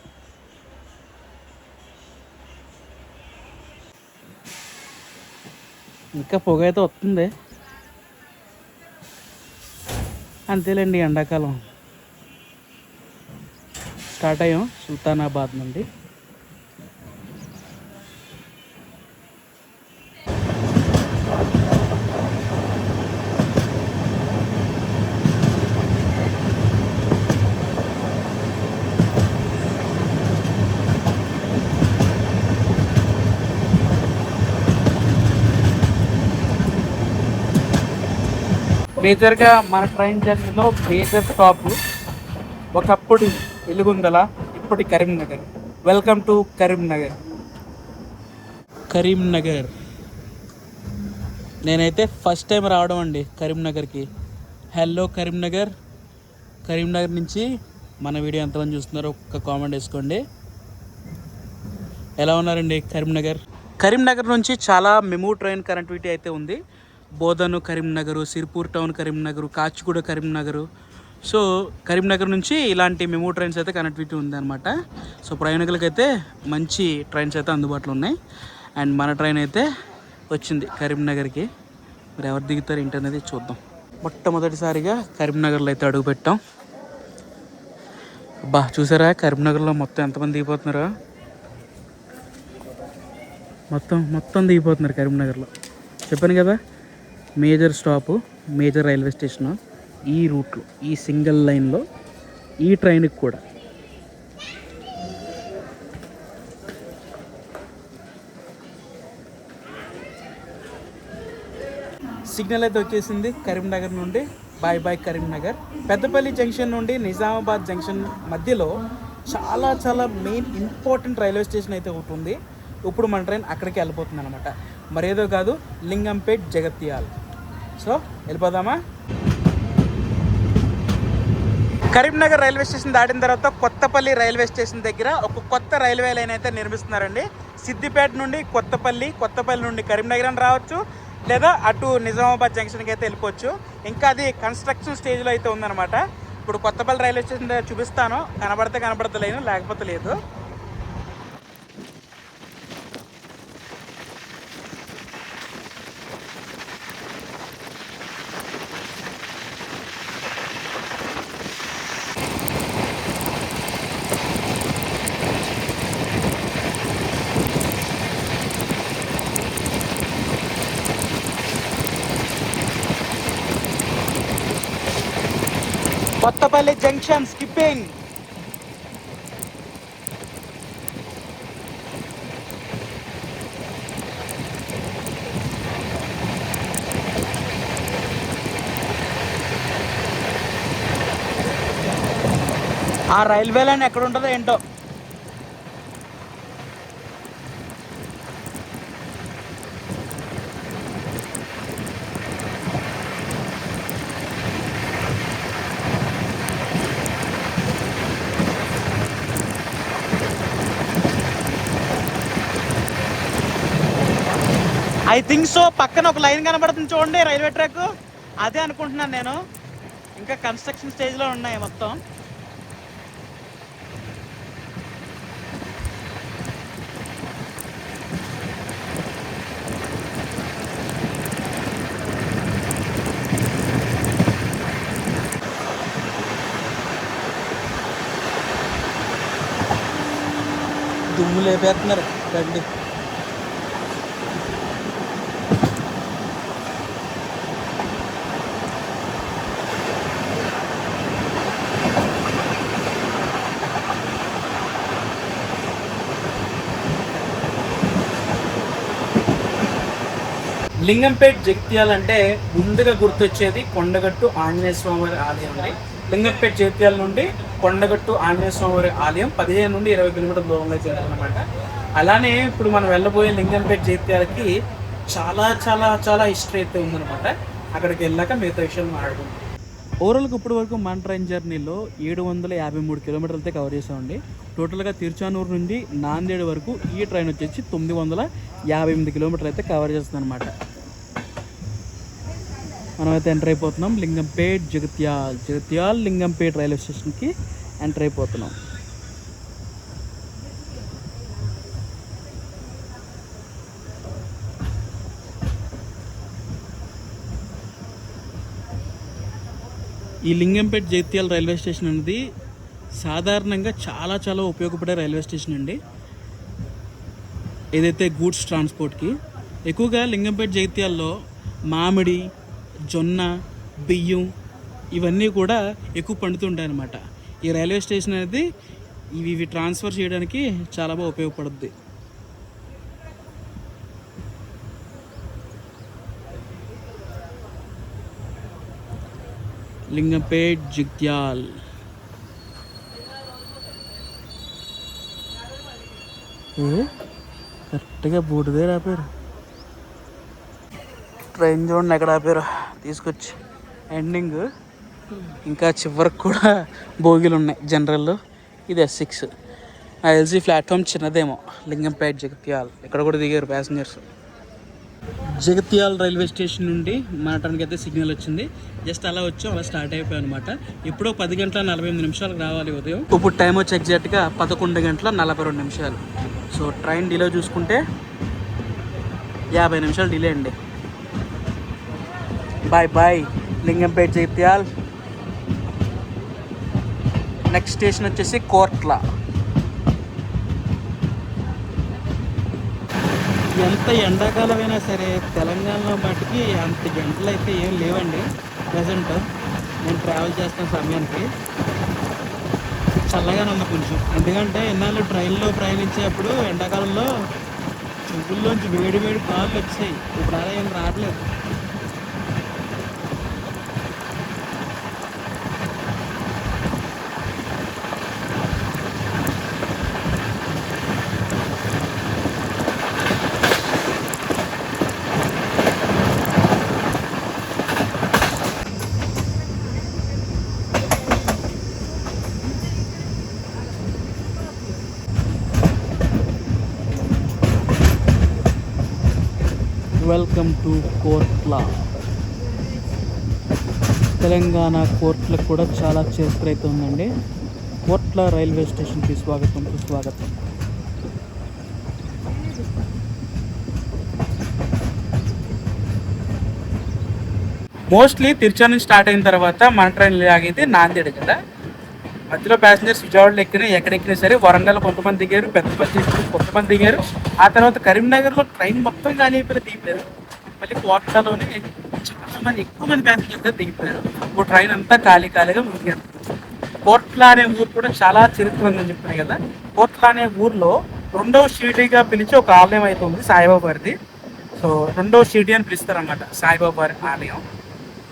ఇంకా పొగ అయితే వస్తుంది. అంతేలేండి, ఎండాకాలం. స్టార్ట్ అయ్యాం సుల్తానాబాద్ నుండి. మేజర్గా మన ట్రైన్ జర్నీలో మేజర్ స్టాప్ ఒకప్పుడు వెలుగుందల, ఇప్పటి కరీంనగర్. Welcome to Karimnagar. నేనైతే ఫస్ట్ టైం రావడం అండి కరీంనగర్కి. హలో కరీంనగర్ నుంచి మన వీడియో ఎంతమంది చూస్తున్నారో ఒక్క కామెంట్ వేసుకోండి. ఎలా ఉన్నారండి కరీంనగర్ నుంచి చాలా మెమూ ట్రైన్ కనెక్టివిటీ అయితే ఉంది. బోధను కరీంనగర్, సిర్పూర్ టౌన్ కరీంనగర్, కాచిగూడ కరీంనగర్. సో కరీంనగర్ నుంచి ఇలాంటి మెమూ ట్రైన్స్ అయితే కనెక్టివిటీ ఉందన్నమాట. సో ప్రయాణికులకి అయితే మంచి ట్రైన్స్ అయితే అందుబాటులో ఉన్నాయి. అండ్ మన ట్రైన్ అయితే వచ్చింది కరీంనగర్కి. మరి ఎవరు దిగుతారు ఏంటి అనేది చూద్దాం. మొట్టమొదటిసారిగా కరీంనగర్లో అయితే అడుగు పెట్టాం. అబ్బా చూసారా కరీంనగర్లో మొత్తం ఎంతమంది దిగిపోతున్నారో. మొత్తం దిగిపోతున్నారు కరీంనగర్లో. చెప్పాను కదా, major stop, major railway station ఈ రూట్లో, ఈ సింగిల్ లైన్లో ఈ ట్రైన్కి కూడా. సిగ్నల్ అయితే వచ్చేసింది కరీంనగర్ నుండి. Bye bye Karimnagar. Peddapalli junction నుండి నిజామాబాద్ జంక్షన్ మధ్యలో చాలా మెయిన్ ఇంపార్టెంట్ రైల్వే స్టేషన్ అయితే ఒకటి ఉంది. ఇప్పుడు మన ట్రైన్ అక్కడికి వెళ్ళిపోతుంది అనమాట. మరేదో కాదు, లింగంపేట్, జగిత్యాల్. సో వెళ్ళిపోదామా. కరీంనగర్ రైల్వే స్టేషన్ దాటిన తర్వాత కొత్తపల్లి రైల్వే స్టేషన్ దగ్గర ఒక కొత్త రైల్వే లైన్ అయితే నిర్మిస్తున్నారండి. సిద్దిపేట నుండి కొత్తపల్లి నుండి కరీంనగర్ అని రావచ్చు, లేదా అటు నిజామాబాద్ జంక్షన్కి అయితే వెళ్ళిపోవచ్చు. ఇంకా అది కన్స్ట్రక్షన్ స్టేజ్లో అయితే ఉందన్నమాట. ఇప్పుడు కొత్తపల్లి రైల్వే స్టేషన్ దగ్గర చూపిస్తాను, కనబడతలేను, లేకపోతే లేదు. Kothapalli junction skipping. ఆ రైల్వే లైన్ ఎక్కడ ఉంటుందో ఏంటో. I think so. పక్కన ఒక లైన్ కనబడుతుంది చూడండి, రైల్వే ట్రాక్. అదే అనుకుంటున్నాను నేను. ఇంకా కన్స్ట్రక్షన్ స్టేజ్లో ఉన్నాయి మొత్తం. దుమ్ము లేపేస్తున్నారు రండి. లింగంపేట్ జగిత్యాల అంటే ముందుగా గుర్తొచ్చేది కొండగట్టు ఆంజనేయ స్వామివారి ఆలయం అండి. లింగంపేట్ జగిత్యాల నుండి కొండగట్టు ఆంజనేయ స్వామివారి ఆలయం 15 నుండి 20 కిలోమీటర్ల దూరంలో చేరుతుందన్నమాట. అలానే ఇప్పుడు మనం వెళ్ళబోయే లింగంపేట్ జగిత్యాలకి చాలా చాలా చాలా హిస్టరీ అయితే ఉందన్నమాట. అక్కడికి వెళ్ళాక మిగతా విషయాలు మాట్లాడుకుంటాం. ఓవరాల్గా ఇప్పటి వరకు మన ట్రైన్ జర్నీలో 753 కిలోమీటర్లు అయితే కవర్ చేసామండి. టోటల్గా తిరుచానూరు నుండి నాందేడ్ వరకు ఈ ట్రైన్ వచ్చేసి 958 కిలోమీటర్లు అయితే కవర్ చేస్తుంది అనమాట. మనమైతే ఎంటర్ అయిపోతున్నాం లింగంపేట్ జగిత్యాల్ లింగంపేట్ రైల్వే స్టేషన్కి ఎంటర్ అయిపోతున్నాం. ఈ లింగంపేట్ జగిత్యాల రైల్వే స్టేషన్ అనేది సాధారణంగా చాలా చాలా ఉపయోగపడే రైల్వే స్టేషన్ అండి. ఏదైతే గూడ్స్ ట్రాన్స్పోర్ట్కి ఎక్కువగా లింగంపేట్ జగిత్యాల్లో మామిడి, జొన్న, బియ్యం ఇవన్నీ కూడా ఎక్కువ పండుతుంటాయి అన్నమాట. ఈ రైల్వే స్టేషన్ అనేది ఇవి ట్రాన్స్ఫర్ చేయడానికి చాలా బాగా ఉపయోగపడుద్ది. లింగంపేట్ జగిత్యాల్. కరెక్ట్గా బోర్డు దగ్గర ఆపారు. ట్రైన్ చూడండి ఎక్కడ ఆపారు తీసుకొచ్చి. ఎండింగ్ ఇంకా చివరికి కూడా బోగీలు ఉన్నాయి జనరల్. ఇది S6. LC ప్లాట్ఫామ్ చిన్నదేమో. లింగంపేట్ జగిత్యాల్ ఇక్కడ కూడా దిగారు ప్యాసింజర్స్. జగిత్యాల్ రైల్వే స్టేషన్ నుండి మన ట్రైన్కి అయితే సిగ్నల్ వచ్చింది. జస్ట్ అలా వచ్చాం, అలా స్టార్ట్ అయిపోయాయి అనమాట. ఇప్పుడు 10:48 రావాలి ఉదయం. ఇప్పుడు టైం వచ్చి ఎగ్జాక్ట్గా 11:42. సో ట్రైన్ డిలే చూసుకుంటే 50 నిమిషాలు డిలే అండి. Bye bye Lingampet Jagtial. Next station వచ్చేసి కోర్ట్ల. ఎంత ఎండాకాలమైనా సరే తెలంగాణలో మటుకి అంత గంటలు అయితే ఏం లేవండి. ప్రజెంట్ నేను ట్రావెల్ చేస్తున్న సమయానికి చల్లగానే ఉంది కొంచెం. ఎందుకంటే ఎన్నాళ్ళు ట్రైన్లో ప్రయాణించేటప్పుడు ఎండాకాలంలో చెవుల్లోంచి వేడి వేడి కాళ్ళు వచ్చాయి. ఇప్పుడు అలా ఏం రావట్లేదు. Welcome to Korutla. తెలంగాణ కోర్ట్లకు కూడా చాలా చరిత్ర అయితే ఉందండి. కోర్ట్ల రైల్వే స్టేషన్కి స్వాగతం సుస్వాగతం. మోస్ట్లీ తిరుచానూరు నుంచి స్టార్ట్ అయిన తర్వాత మన ట్రైన్ ఆగేది నాందేడ్ కదా. మధ్యలో ప్యాసింజర్స్ విజయవాడలో ఎక్కడెక్కినా సరే వరంగల్ కొంతమంది దిగారు, పెద్దపల్లి కొంతమంది దిగారు. ఆ తర్వాత కరీంనగర్లో ట్రైన్ మొత్తం కానీ అయిపోయిన తీయలేదు. మళ్ళీ కోట్లలోనే చాలా మంది ఎక్కువ మంది ప్యాసింజర్స్ దిగిపోయారు. ఇప్పుడు ట్రైన్ అంతా ఖాళీగా ముగియారు. కోట్ల అనే ఊరు కూడా చాలా చరిత్ర ఉందని చెప్పాను కదా. కోట్ల అనే ఊర్లో రెండవ షిరిడీగా పిలిచి ఒక ఆలయం అయితే ఉంది, సాయిబాబా వారిది. సో రెండవ షిరిడి అని పిలుస్తారు అన్నమాట సాయిబాబా వారి ఆలయం.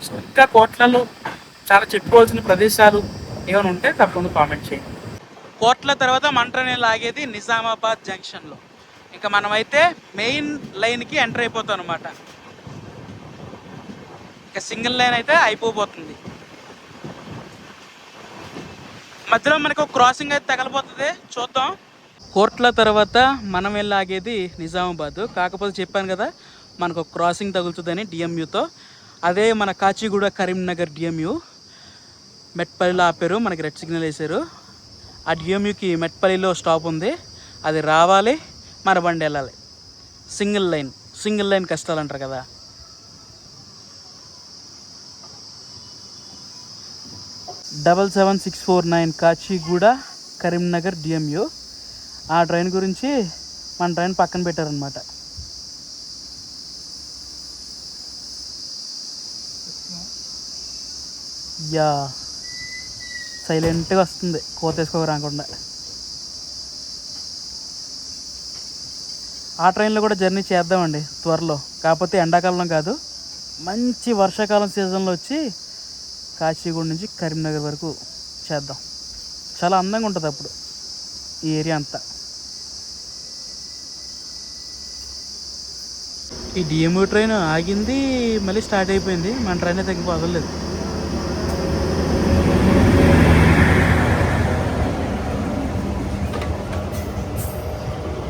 సో ఇంకా కోట్లలో చాలా చెప్పుకోవాల్సిన ప్రదేశాలు ఏమైనా ఉంటే తప్పకుండా కామెంట్ చేయండి. కోట్ల తర్వాత మన ట్రైన్ లాగేది నిజామాబాద్ జంక్షన్లో. ఇంకా మనమైతే మెయిన్ లైన్కి ఎంటర్ అయిపోతాం అనమాట. ఇంకా సింగిల్ లైన్ అయితే అయిపోబోతుంది. మధ్యలో మనకు ఒక క్రాసింగ్ అయితే తగలిపోతుంది, చూద్దాం. కోట్ల తర్వాత మనం వెళ్ళాగేది నిజామాబాద్. కాకపోతే చెప్పాను కదా మనకు ఒక క్రాసింగ్ తగులుతుందని డిఎంయూతో. అదే మన కాచిగూడ కరీంనగర్ డిఎంయూ. మెట్పల్లిలో ఆపారు, మనకి రెడ్ సిగ్నల్ వేశారు. ఆ డిఎంయూకి మెట్పల్లిలో స్టాప్ ఉంది, అది రావాలి, మన బండి వెళ్ళాలి. సింగిల్ లైన్ కష్టాలు అంటారు కదా. Double 7649 Kachiguda Karimnagar DMU. ఆ ట్రైన్ గురించి మన ట్రైన్ పక్కన పెట్టారనమాట. యా సైలెంట్గా వస్తుంది, కోతేసుకోక రాకుండా. ఆ ట్రైన్లో కూడా జర్నీ చేద్దామండి త్వరలో. కాకపోతే ఎండాకాలం కాదు, మంచి వర్షాకాలం సీజన్లో వచ్చి కాచిగూడ నుంచి కరీంనగర్ వరకు చేద్దాం. చాలా అందంగా ఉంటుంది అప్పుడు ఈ ఏరియా అంతా. ఈ డిఎంయూ ట్రైన్ ఆగింది, మళ్ళీ స్టార్ట్ అయిపోయింది. మన ట్రైన్ అయితే ఇంకా వదలలేదు.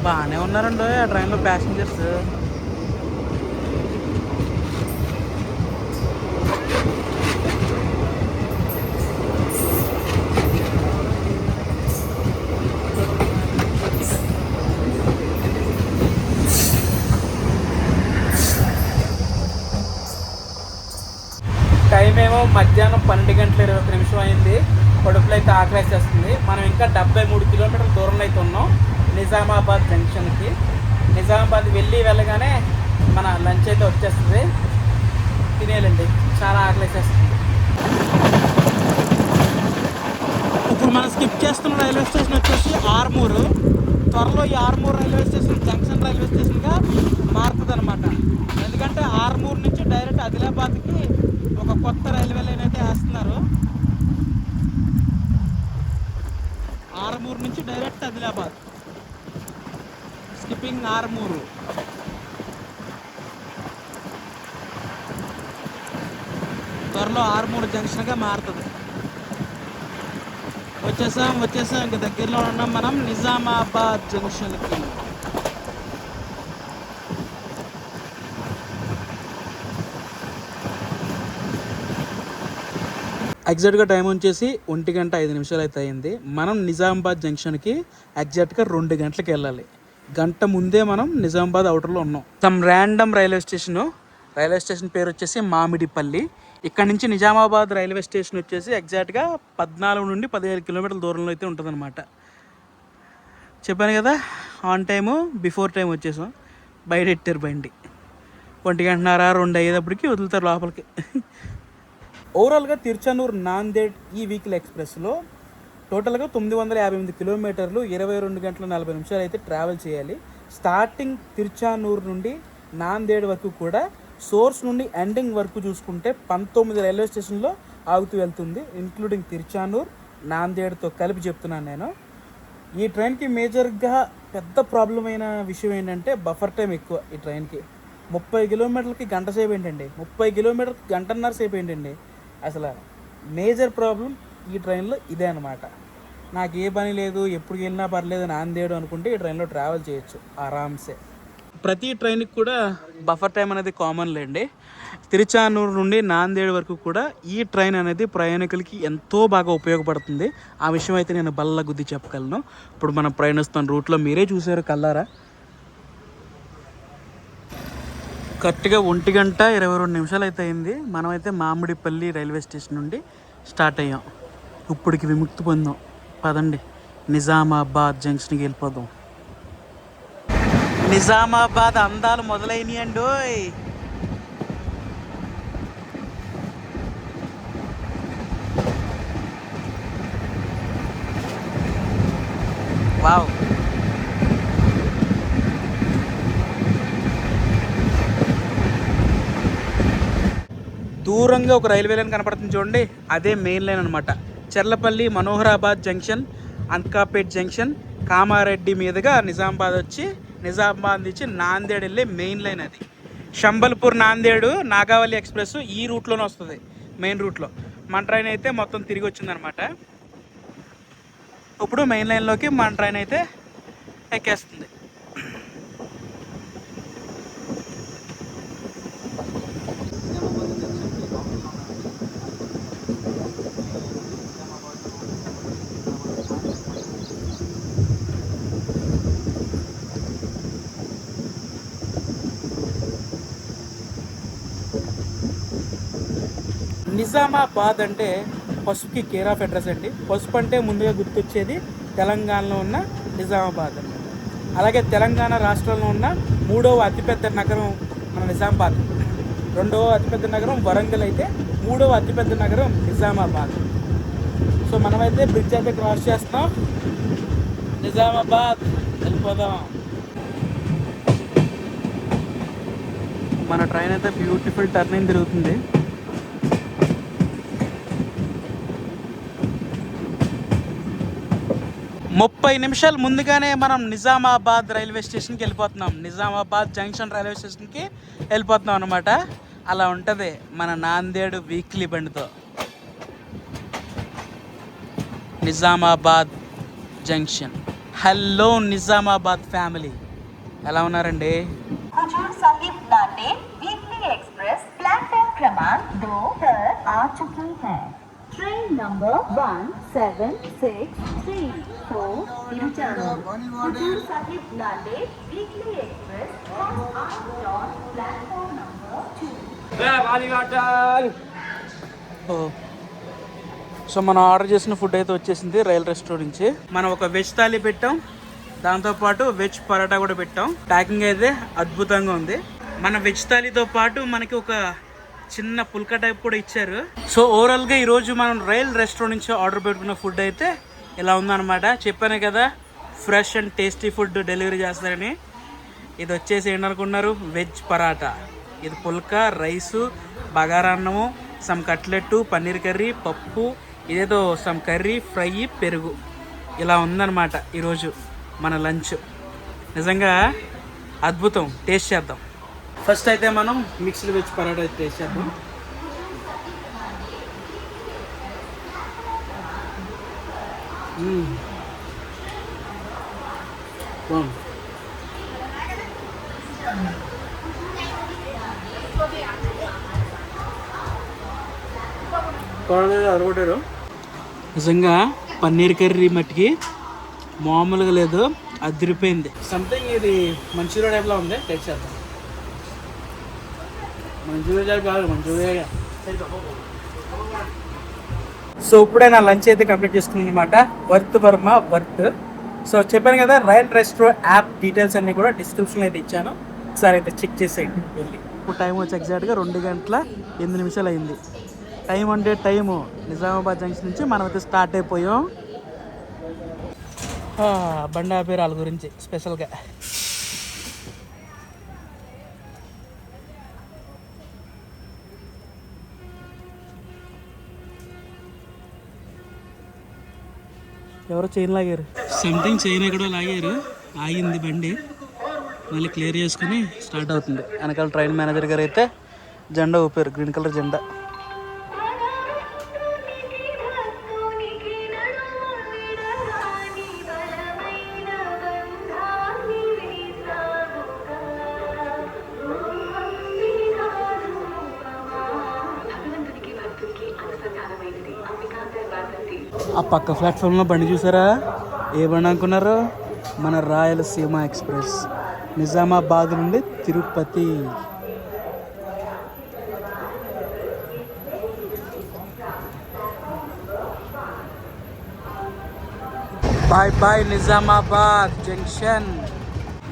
బాగానే ఉన్నారండి ఆ ట్రైన్లో ప్యాసింజర్స్. టైం ఏమో మధ్యాహ్నం 12:21 అయింది. కడుపులో అయితే ఆకలేసేస్తుంది. మనం ఇంకా 73 కిలోమీటర్ల దూరంలో అయితే ఉన్నాం నిజామాబాద్ జంక్షన్కి. నిజామాబాద్ వెళ్ళగానే మన లంచ్ అయితే వచ్చేస్తుంది, తినేయాలండి. చాలా ఆకలేసేస్తుంది. ఇప్పుడు మనం స్కిప్ చేస్తున్న రైల్వే స్టేషన్ వచ్చేసి ఆర్మూరు. త్వరలో ఈ Armur railway station junction railway స్టేషన్గా మారుతుంది అనమాట. ఎందుకంటే ఆర్మూరు నుంచి డైరెక్ట్ ఆదిలాబాద్కి ఒక కొత్త రైల్వే లైన్ అయితే వేస్తున్నారు. ఆర్మూరు నుంచి డైరెక్ట్ ఆదిలాబాద్, స్కిప్పింగ్ ఆర్మూరు. త్వరలో ఆర్మూరు జంక్షన్గా మారుతుంది. వచ్చేసాం ఇంకా దగ్గరలో ఉన్నాం మనం నిజామాబాద్ జంక్షన్కి. ఎగ్జాక్ట్గా టైం వచ్చేసి 1:05 అయితే అయింది. మనం నిజామాబాద్ జంక్షన్కి ఎగ్జాక్ట్గా 2 గంటలకు వెళ్ళాలి. గంట ముందే మనం నిజామాబాద్ అవుటర్లో ఉన్నాం. సమ్ ర్యాండమ్ రైల్వే స్టేషన్ పేరు వచ్చేసి మామిడిపల్లి. ఇక్కడ నుంచి నిజామాబాద్ రైల్వే స్టేషన్ వచ్చేసి ఎగ్జాక్ట్గా 14 నుండి 15 కిలోమీటర్ల దూరంలో అయితే ఉంటుందన్నమాట. చెప్పాను కదా ఆన్ టైము బిఫోర్ టైం వచ్చేసాం. బయట ఎట్టారు బండి 1:30 అయ్యేటప్పటికి వదులుతారు లోపలికి. ఓవరాల్గా తిరుచానూర్ నాందేడ్ ఈ వీక్లీ ఎక్స్ప్రెస్లో టోటల్గా 958 కిలోమీటర్లు 22 గంటల 40 నిమిషాలు అయితే ట్రావెల్ చేయాలి. స్టార్టింగ్ తిరుచానూర్ నుండి నాందేడ్ వరకు కూడా సోర్స్ నుండి ఎండింగ్ వరకు చూసుకుంటే 19 రైల్వే స్టేషన్లో ఆగుతూ వెళ్తుంది, ఇంక్లూడింగ్ తిరుచానూర్ నాందేడ్తో కలిపి చెప్తున్నాను నేను. ఈ ట్రైన్కి మేజర్గా పెద్ద ప్రాబ్లం అయిన విషయం ఏంటంటే బఫర్ టైం ఎక్కువ. ఈ ట్రైన్కి 30 కిలోమీటర్లకి గంట సేపు ఏంటండి, 30 కిలోమీటర్కి గంటన్నర సేపు ఏంటండి. అసలు మేజర్ ప్రాబ్లం ఈ ట్రైన్లో ఇదే అనమాట. నాకు ఏ పని లేదు, ఎప్పుడు వెళ్ళినా పర్లేదు నాందేడు అనుకుంటే ఈ ట్రైన్లో ట్రావెల్ చేయొచ్చు ఆరామ్సే. ప్రతి ట్రైన్కి కూడా బఫర్ టైం అనేది కామన్ లేండి. తిరుచానూరు నుండి నాందేడ్ వరకు కూడా ఈ ట్రైన్ అనేది ప్రయాణికులకి ఎంతో బాగా ఉపయోగపడుతుంది. ఆ విషయం అయితే నేను బల్ల గుద్ది చెప్పగలను. ఇప్పుడు మనం ప్రయాణిస్తున్న రూట్లో మీరే చూసారు కల్లారా. కరెక్ట్గా 1:22 అయితే అయింది. మనమైతే మామిడిపల్లి రైల్వే స్టేషన్ నుండి స్టార్ట్ అయ్యాం. ఇప్పటికి విముక్తి పొందాం. పదండి నిజామాబాద్ జంక్షన్కి వెళ్ళిపోదాం. నిజామాబాద్ అందాలు మొదలైనయండి. వావ్. దూరంగా ఒక రైల్వే లైన్ కనపడుతుంది చూడండి, అదే మెయిన్ లైన్ అనమాట. చెర్లపల్లి, మనోహరాబాద్ జంక్షన్, అంకాపేట్ జంక్షన్, కామారెడ్డి మీదుగా నిజామాబాద్ వచ్చి, నిజామాబాద్ నుంచి నాందేడ్ వెళ్ళే మెయిన్ లైన్ అది. శంబల్పూర్, నాందేడు, నాగావళి ఎక్స్ప్రెస్ ఈ రూట్లోనే వస్తుంది, మెయిన్ రూట్లో. మన ట్రైన్ అయితే మొత్తం తిరిగి వచ్చిందనమాట. ఇప్పుడు మెయిన్ లైన్లోకి మన ట్రైన్ అయితే ఎక్కేస్తుంది. నిజామాబాద్ అంటే పసుపుకి కేర్ ఆఫ్ అడ్రస్ అండి. పసుపు అంటే ముందుగా గుర్తొచ్చేది తెలంగాణలో ఉన్న నిజామాబాద్ అనమాట. అలాగే తెలంగాణ రాష్ట్రంలో ఉన్న 3వ అతిపెద్ద నగరం మన నిజామాబాద్. 2వ అతిపెద్ద నగరం వరంగల్ అయితే 3వ అతిపెద్ద నగరం నిజామాబాద్. సో మనమైతే బ్రిడ్జ్ అయితే క్రాస్ చేస్తున్నాం. నిజామాబాద్ వెళ్ళిపోదాం. మన ట్రైన్ అయితే బ్యూటిఫుల్ టర్నింగ్ తిరుగుతుంది. ముప్పై నిమిషాలు ముందుగానే మనం నిజామాబాద్ రైల్వే స్టేషన్కి వెళ్ళిపోతున్నాం. నిజామాబాద్ జంక్షన్ రైల్వే స్టేషన్కి వెళ్ళిపోతున్నాం అనమాట. అలా ఉంటుంది మన నాందేడు వీక్లీ బండితో. Nizamabad junction. Hello Nizamabad family, ఎలా ఉన్నారండి? Hazur Sahib Nanded weekly express platform क्रमांक 2 पर आ चुकी है। Train number 17634 Tiruchanur Hazur Sahib Nanded weekly express has arrived on platform number 2। So మనం ఆర్డర్ చేసిన ఫుడ్ అయితే వచ్చేసింది రైల్ రెస్టారెంట్ నుంచి. మనం ఒక వెజ్ థాలీ పెట్టాం, దాంతోపాటు వెజ్ పరోటా కూడా పెట్టాం. ప్యాకింగ్ అయితే అద్భుతంగా ఉంది. మన వెజ్ థాలీతో పాటు మనకి ఒక చిన్న పుల్కా టైప్ కూడా ఇచ్చారు. సో ఓవరాల్గా ఈరోజు మనం రైల్ రెస్టారెంట్ నుంచి ఆర్డర్ పెట్టుకున్న ఫుడ్ అయితే ఇలా ఉందన్నమాట. చెప్పాను కదా fresh and tasty food delivery చేస్తారని. ఇది వచ్చేసి ఏంటనుకున్నారు, వెజ్ పరాటా. ఇది పుల్కా, రైసు, బగారా అన్నము, సమ్ కట్లెట్టు, పన్నీర్ కర్రీ, పప్పు, ఇదేదో సమ్ కర్రీ, ఫ్రై, పెరుగు. ఇలా ఉందన్నమాట ఈరోజు మన లంచ్. నిజంగా అద్భుతం. టేస్ట్ చేద్దాం. ఫస్ట్ అయితే మనం మిక్స్డ్ వెజ్ పరాటా అయితే టేస్ట్ చేద్దాం. పరాటా అరగొట్టారు. నిజంగా పన్నీర్ కర్రీ మట్టికి మామూలుగా లేదు, అదిరిపోయింది. సంథింగ్ ఇది మంచూరియా టైప్లో ఉంది. టేస్ట్ చేద్దాం. మంచూరియా కాదు, మంచూరియా. సో ఇప్పుడే నా లంచ్ అయితే కంప్లీట్ చేసుకున్నాను అనమాట. Worth Varma worth. సో చెప్పాను కదా రైల్ రెస్ట్రో యాప్ డీటెయిల్స్ అన్నీ కూడా డిస్క్రిప్షన్లో అయితే ఇచ్చాను. ఒకసారి అయితే చెక్ చేసేయండి వెళ్ళి. ఇప్పుడు టైం వచ్చి ఎగ్జాక్ట్గా 2:08 అయింది. టైం అంటే టైము నిజామాబాద్ జంక్షన్ నుంచి మనం అయితే స్టార్ట్ అయిపోయాం. బండి ఆపేరు వాళ్ళ గురించి స్పెషల్గా. ఎవరో చైన్ లాగారు, సంథింగ్ చైన్ ఎక్కడో లాగారు. ఆగింది బండి, మళ్ళీ క్లియర్ చేసుకుని స్టార్ట్ అవుతుంది. వెనకాల ట్రైన్ మేనేజర్ గారు అయితే జెండా ఊపారు, గ్రీన్ కలర్ జెండా. ఆ పక్క ప్లాట్ఫామ్లో బండి చూసారా? ఏ బండి అనుకున్నారు? మన రాయలసీమ ఎక్స్ప్రెస్ నిజామాబాద్ నుండి Tirupati. Bye bye Nizamabad junction.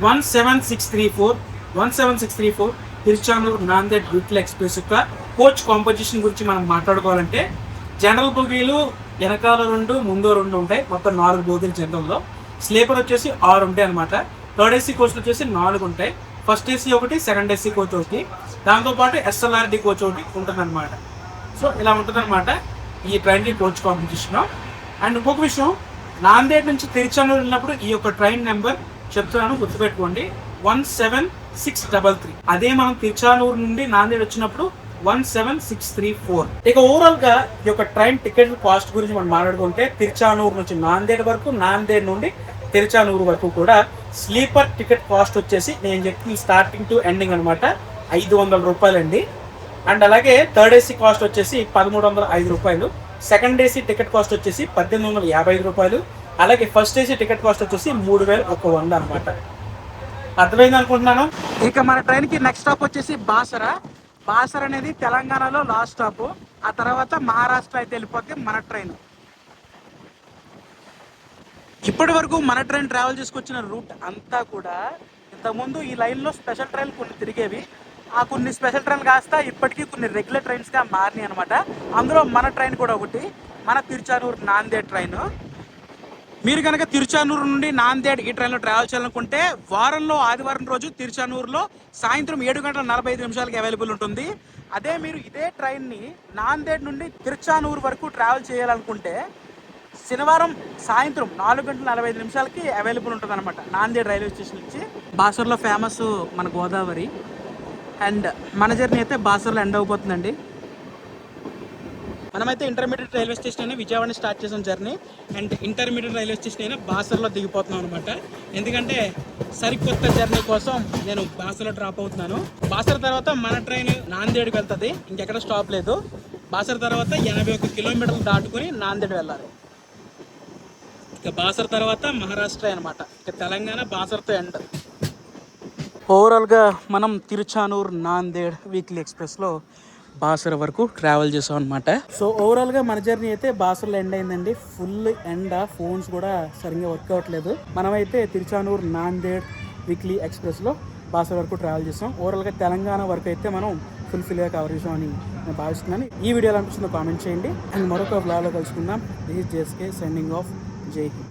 17634 Tiruchanur Nanded weekly express యొక్క కోచ్ కాంపోజిషన్ గురించి మనం మాట్లాడుకోవాలంటే, జనరల్ బోగీలు వెనకాల 2 ముందు 2 ఉంటాయి. మొత్తం 4 బోగీలు జనరల్లో. స్లీపర్ వచ్చేసి 6 ఉంటాయి అనమాట. థర్డ్ ఏసీ కోచ్లు వచ్చేసి 4 ఉంటాయి. ఫస్ట్ ఏసీ ఒకటి, సెకండ్ ఏసీ కోచ్ ఒకటి, దాంతోపాటు ఎస్ఎల్ఆర్డి కోచ్ ఒకటి ఉంటుంది అనమాట. సో ఇలా ఉంటుంది అనమాట ఈ ట్రైన్కి కోచ్ కాంపిటీషన్. అండ్ ఇంకొక విషయం, నాందేడ్ నుంచి తిరుచానూరు వెళ్ళినప్పుడు ఈ యొక్క ట్రైన్ నెంబర్ చెప్తున్నాను, గుర్తుపెట్టుకోండి, 17633. అదే మనం తిరుచానూరు నుండి నాందేడ్ వచ్చినప్పుడు 17634. ఇక ఓవరాల్ గా ఈ యొక్క ట్రైన్ టికెట్ కాస్ట్ గురించి మనం మాట్లాడుకుంటే, తిరుచానూరు నుంచి నాందేడ్ వరకు, నాందేడ్ నుండి తిరుచానూరు వరకు కూడా స్లీపర్ టికెట్ కాస్ట్ వచ్చేసి నేను చెప్పిన స్టార్టింగ్ టు ఎండింగ్ అనమాట 500 రూపాయలండి. అండ్ అలాగే థర్డ్ ఏసీ కాస్ట్ వచ్చేసి 1305 రూపాయలు, సెకండ్ ఏసీ టికెట్ కాస్ట్ వచ్చేసి 1855 రూపాయలు, అలాగే ఫస్ట్ ఏసీ టికెట్ కాస్ట్ వచ్చేసి 3100 అనమాట. అర్థమైంది అనుకుంటున్నాను. ఇక మన ట్రైన్కి నెక్స్ట్ స్టాప్ వచ్చేసి బాసర. బాసర అనేది తెలంగాణలో లాస్ట్ స్టాప్. ఆ తర్వాత మహారాష్ట్ర అయితే వెళ్ళిపోతే మన ట్రైన్. ఇప్పటి వరకు మన ట్రైన్ ట్రావెల్ చేసుకొచ్చిన రూట్ అంతా కూడా ఇంతకుముందు ఈ లైన్లో స్పెషల్ ట్రైన్లు కొన్ని తిరిగేవి. ఆ కొన్ని స్పెషల్ ట్రైన్లు కాస్త ఇప్పటికీ కొన్ని రెగ్యులర్ ట్రైన్స్గా మారినాయి అనమాట. అందులో మన ట్రైన్ కూడా ఒకటి, మన తిరుచానూరు నాందేడ్ ట్రైన్. మీరు కనుక తిరుచానూరు నుండి నాందేడ్ ఈ ట్రైన్లో ట్రావెల్ చేయాలనుకుంటే వారంలో ఆదివారం రోజు తిరుచానూరులో సాయంత్రం 7:45 అవైలబుల్ ఉంటుంది. అదే మీరు ఇదే ట్రైన్ని నాందేడ్ నుండి తిరుచానూరు వరకు ట్రావెల్ చేయాలనుకుంటే శనివారం సాయంత్రం 4:45 అవైలబుల్ ఉంటుంది అనమాట నాందేడ్ రైల్వే స్టేషన్ నుంచి. బాసర్లో ఫేమస్ మన గోదావరి. అండ్ మన జర్నీ అయితే బాసర్లో ఎండ్ అయిపోతుందండి. మనమైతే ఇంటర్మీడియట్ రైల్వే స్టేషన్ అయినా విజయవాడ స్టార్ట్ చేసాం journey. And intermediate railway station అయినా బాసర్లో దిగిపోతున్నాం అనమాట. ఎందుకంటే సరికొత్త జర్నీ కోసం నేను బాసర్లో డ్రాప్ అవుతున్నాను. బాసర్ తర్వాత మన ట్రైన్ నాందేడ్కి వెళ్తుంది, ఇంకెక్కడ స్టాప్ లేదు. బాసర్ తర్వాత 81 కిలోమీటర్లు దాటుకుని నాందేడ్ వెళ్ళాలి. ఇక బాసర్ తర్వాత మహారాష్ట్ర అనమాట. ఇక తెలంగాణ బాసర్తో ఎండ్. ఓవరాల్గా మనం తిరుచానూరు నాందేడ్ వీక్లీ ఎక్స్ప్రెస్లో బాసర వరకు ట్రావెల్ చేసాం అనమాట. సో ఓవరాల్గా మన జర్నీ అయితే బాసర్లో ఎండ్ అయిందండి. ఫుల్ ఎండ, ఫోన్స్ కూడా సరిగ్గా వర్క్ అవ్వట్లేదు. మనమైతే తిరుచానూరు నాందేడ్ వీక్లీ ఎక్స్ప్రెస్లో బాసర వరకు ట్రావెల్ చేసాం. ఓవరాల్గా తెలంగాణ వరకు అయితే మనం ఫుల్ఫిల్గా కవర్ చేసామని నేను భావిస్తున్నాను. ఈ వీడియోలో అనిపిస్తుందో కామెంట్ చేయండి. అండ్ మరొక వ్లాగ్లో కలుసుకుందాం. This is JSK signing off. జై హింద్.